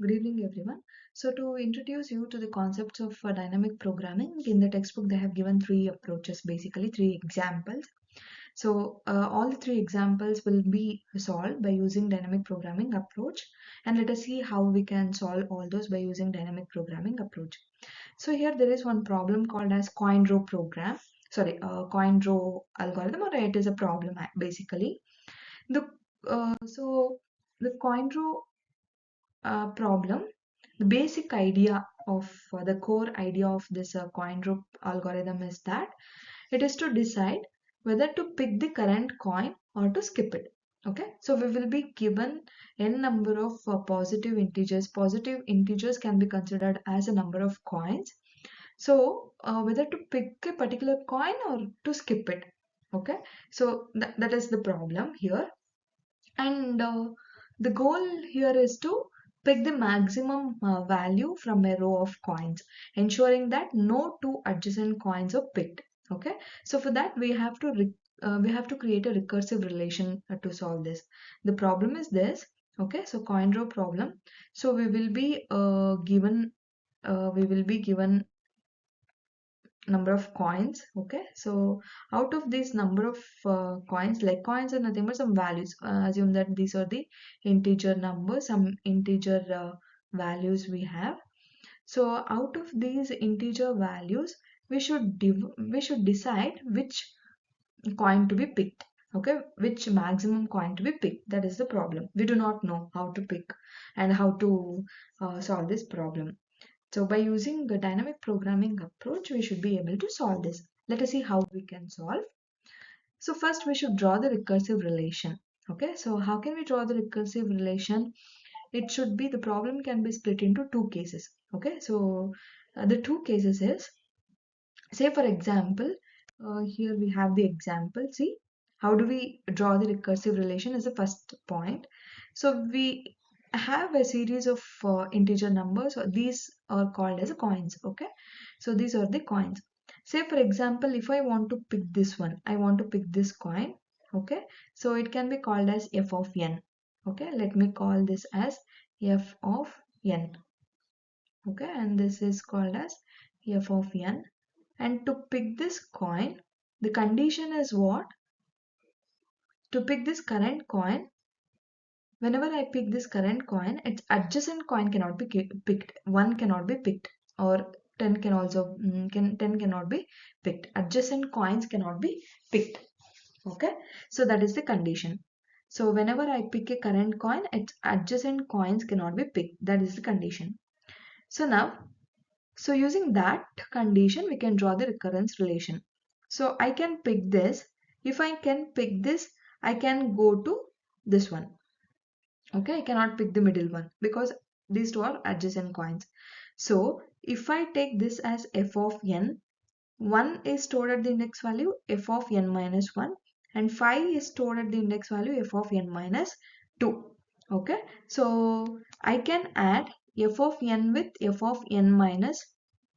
Good evening, everyone. So, to introduce you to the concepts of dynamic programming, in the textbook they have given three approaches, basically three examples. So, all the three examples will be solved by using dynamic programming approach, and let us see how we can solve all those by using dynamic programming approach. So, here there is one problem called as coin row program. Sorry, coin row algorithm, or it is a problem basically. The so the coin row problem, the basic idea of the core idea of this coin row algorithm is that it is to decide whether to pick the current coin or to skip it. Okay, so we will be given n number of positive integers. Positive integers can be considered as a number of coins. So whether to pick a particular coin or to skip it. Okay, so that is the problem here. And the goal here is to pick the maximum value from a row of coins, ensuring that no two adjacent coins are picked. Okay, so for that we have to create a recursive relation to solve this. The problem is this. Okay, so coin row problem. So we will be given number of coins. Okay, so out of this number of coins, like coins are nothing but some values. Assume that these are the integer numbers, some integer values we have. So out of these integer values, we should decide which coin to be picked. Okay, which maximum coin to be picked. That is the problem. We do not know how to pick and how to solve this problem. So by using the dynamic programming approach, we should be able to solve this. Let us see how we can solve. So first we should draw the recursive relation. Okay, so how can we draw the recursive relation? It should be, the problem can be split into two cases. Okay, so the two cases is, say for example, here we have the example. See, how do we draw the recursive relation is the first point. So we have a series of integer numbers. So these are called as coins. Okay, so these are the coins. Say for example, if I want to pick this one, I want to pick this coin. Okay, so it can be called as f of n. Okay, let me call this as f of n. Okay, and this is called as f of n. And to pick this coin, the condition is what? To pick this current coin, whenever I pick this current coin, its adjacent coin cannot be picked. 1 cannot be picked, or 10 can also 10 cannot be picked. Adjacent coins cannot be picked. Okay, so that is the condition. So whenever I pick a current coin, its adjacent coins cannot be picked. That is the condition. So now, so using that condition, we can draw the recurrence relation. So I can pick this. If I can pick this, I can go to this one. Okay, I cannot pick the middle one because these two are adjacent coins. So if I take this as f of n, 1 is stored at the index value f of n minus 1, and 5 is stored at the index value f of n minus 2. Okay, so I can add f of n with f of n minus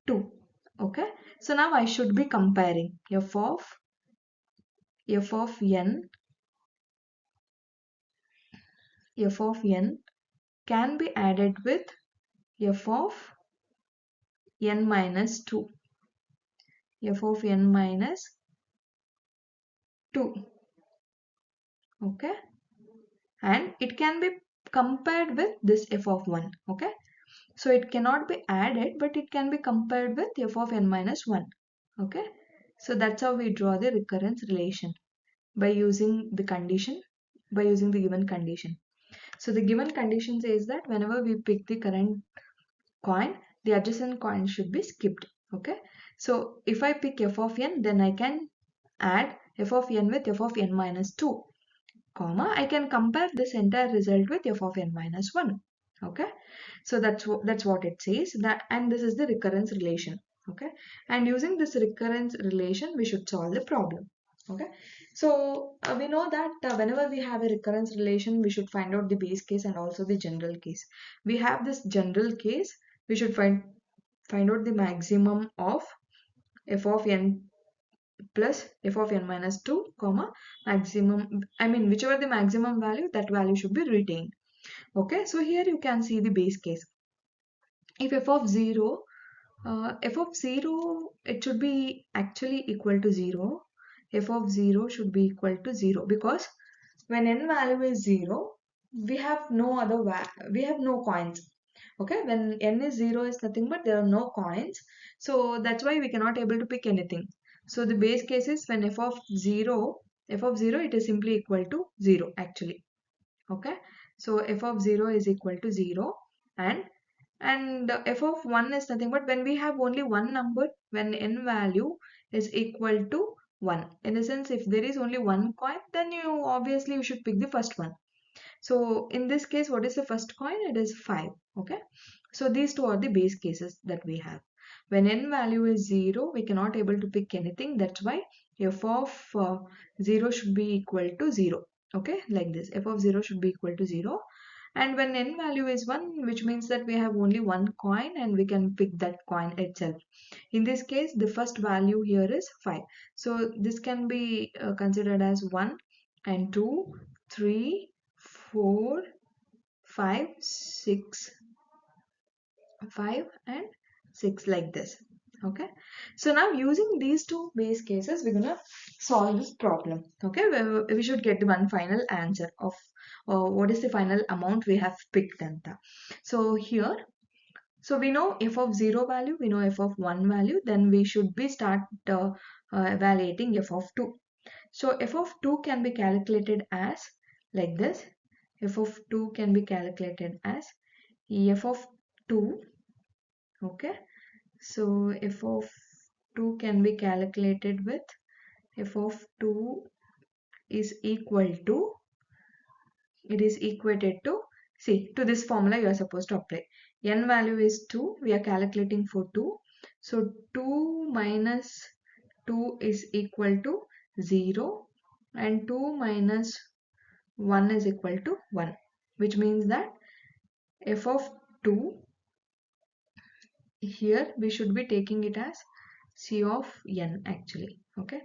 2. Okay, so now I should be comparing f of n can be added with f of n minus 2, f of n minus 2. Okay, and it can be compared with this f of 1. Okay, so it cannot be added, but it can be compared with f of n minus 1. Okay, so that's how we draw the recurrence relation, by using the given condition. So the given condition says that whenever we pick the current coin, the adjacent coin should be skipped. Okay, so if I pick f of n, then I can add f of n with f of n minus 2, comma, I can compare this entire result with f of n minus 1. Okay, so that's what it says, that, and this is the recurrence relation. Okay, and using this recurrence relation, we should solve the problem. Okay, so we know that whenever we have a recurrence relation, we should find out the base case and also the general case. We have this general case, we should find out the maximum of f of n plus f of n minus 2, comma, maximum, I mean whichever the maximum value, that value should be retained. Okay, so here you can see the base case. If f of 0, it should be actually equal to 0. F of 0 should be equal to 0 because when n value is 0, we have no we have no coins. Okay, when n is 0 is nothing but there are no coins. So that's why we cannot able to pick anything. So the base case is when f of 0, it is simply equal to 0 actually. Okay, so f of 0 is equal to 0, and f of 1 is nothing but when we have only one number, when n value is equal to 1. In the sense, if there is only one coin, then you should pick the first one. So in this case, what is the first coin? It is 5. Okay, so these two are the base cases that we have. When n value is 0, we cannot able to pick anything. That's why f of 0 should be equal to 0. Okay, like this, f of 0 should be equal to 0. And when n value is 1, which means that we have only one coin and we can pick that coin itself. In this case, the first value here is 5. So this can be considered as 1 and 2, 3, 4, 5, 6, 5 and 6, like this. Okay, so now using these two base cases, we're gonna solve this problem. Okay, we should get the one final answer of what is the final amount we have picked. So here, so we know f of 0 value, we know f of 1 value, then we should be start evaluating f of 2. So f of 2 can be calculated as like this. F of 2 can be calculated as f of 2. Okay, so f of 2 can be calculated with f of 2 is equal to, it is equated to, see, to this formula you are supposed to apply. N value is 2, we are calculating for 2. So 2 minus 2 is equal to 0 and 2 minus 1 is equal to 1, which means that f of 2, here we should be taking it as C of n actually. Okay,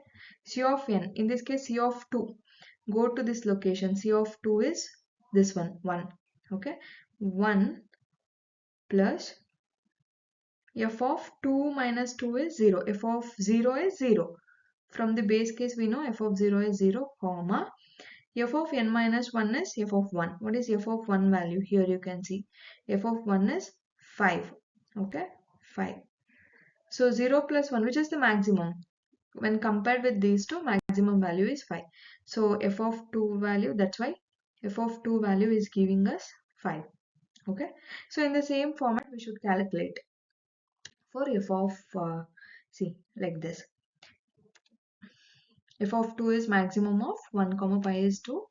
C of n, in this case C of 2, go to this location. C of 2 is this one, 1. Okay, 1 plus f of 2 minus 2 is 0. F of 0 is 0. From the base case we know f of 0 is 0, comma, f of n minus 1 is f of 1. What is f of 1 value? Here you can see f of 1 is 5. Okay, 5. So 0 plus 1, which is the maximum? When compared with these two, maximum value is 5. So f of 2 value, that's why f of 2 value is giving us 5. Okay, so in the same format we should calculate for f of see, like this. F of 2 is maximum of 1 comma pi is 2,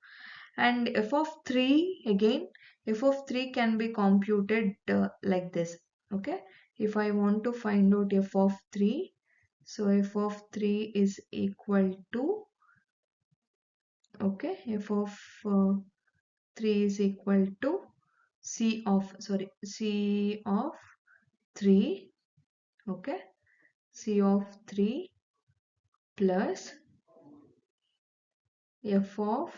and f of 3, again f of 3 can be computed like this. Okay, if I want to find out f of 3, so f of 3 is equal to, okay, f of 3 is equal to C of 3. Okay, C of 3 plus f of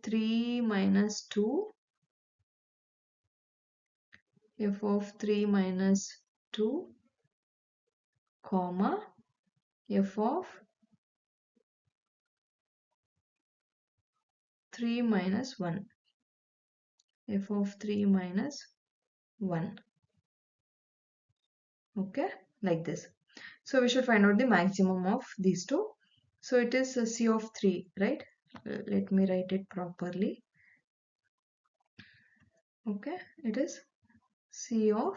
3 minus 2, f of 3 minus 2, comma, f of 3 minus 1, f of 3 minus 1. Okay, like this. So we should find out the maximum of these two. So it is C of 3, right? Let me write it properly. Okay, it is C of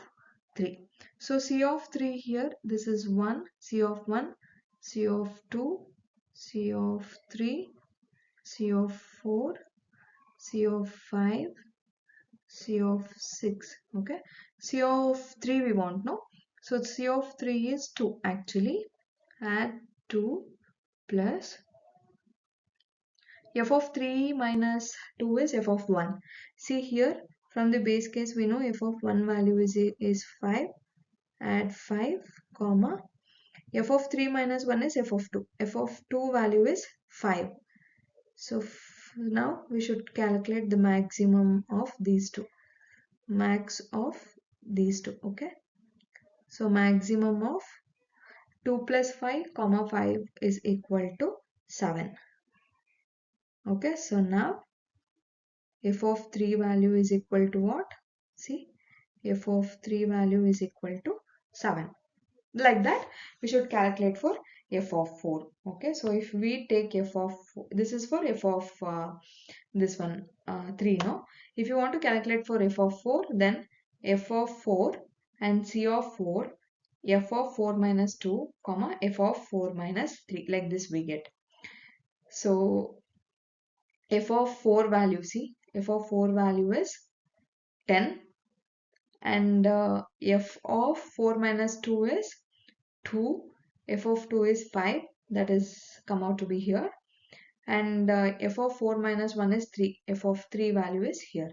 3. So C of 3 here, this is 1, C of 1, C of 2, C of 3, C of 4, C of 5, C of 6. Okay, C of 3 we want, no? So C of 3 is 2 actually. Add 2 plus f of 3 minus 2 is f of 1. See here, from the base case we know f of 1 value is 5. Add 5, comma, f of 3 minus 1 is f of 2. F of 2 value is 5. So Now we should calculate the maximum of these two. Max of these two. Okay. So maximum of 2 plus 5 comma 5 is equal to 7. Okay. So now f of 3 value is equal to what? See, f of 3 value is equal to 7. Like that, we should calculate for f of 4. Okay, so if we take f of 4, this is for f of this one 3, no? If you want to calculate for f of 4, then f of 4 and c of 4, f of 4 minus 2, comma f of 4 minus 3, like this we get. So f of 4 value, see, f of 4 value is 10, and f of 4 minus 2 is 2, f of 2 is 5, that is come out to be here, and f of 4 minus 1 is 3, f of 3 value is here.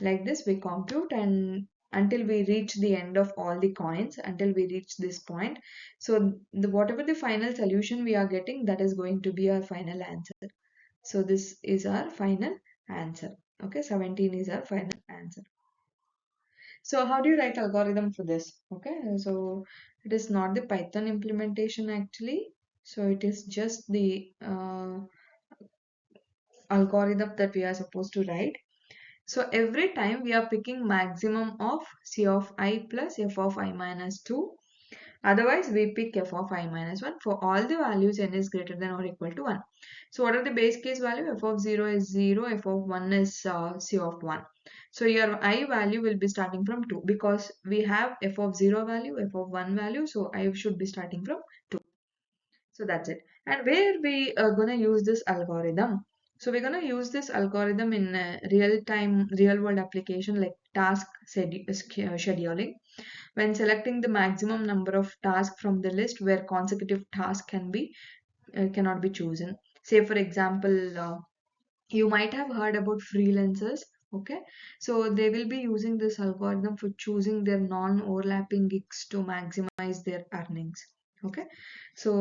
Like this we compute, and until we reach the end of all the coins, until we reach this point. So whatever the final solution we are getting, that is going to be our final answer. So this is our final answer. Okay, 17 is our final answer. So how do you write algorithm for this? Okay, so it is not the Python implementation actually. So it is just the algorithm that we are supposed to write. So every time we are picking maximum of C of I plus F of I minus 2. Otherwise, we pick f of I minus 1 for all the values n is greater than or equal to 1. So what are the base case value? F of 0 is 0, f of 1 is C of 1. So your I value will be starting from 2 because we have f of 0 value, f of 1 value. So I should be starting from 2. So that's it. And where we are going to use this algorithm? So we're going to use this algorithm in real-time, real-world application like task scheduling. When selecting the maximum number of tasks from the list where consecutive tasks cannot be chosen. Say for example, you might have heard about freelancers. Okay, so they will be using this algorithm for choosing their non-overlapping gigs to maximize their earnings. Okay, so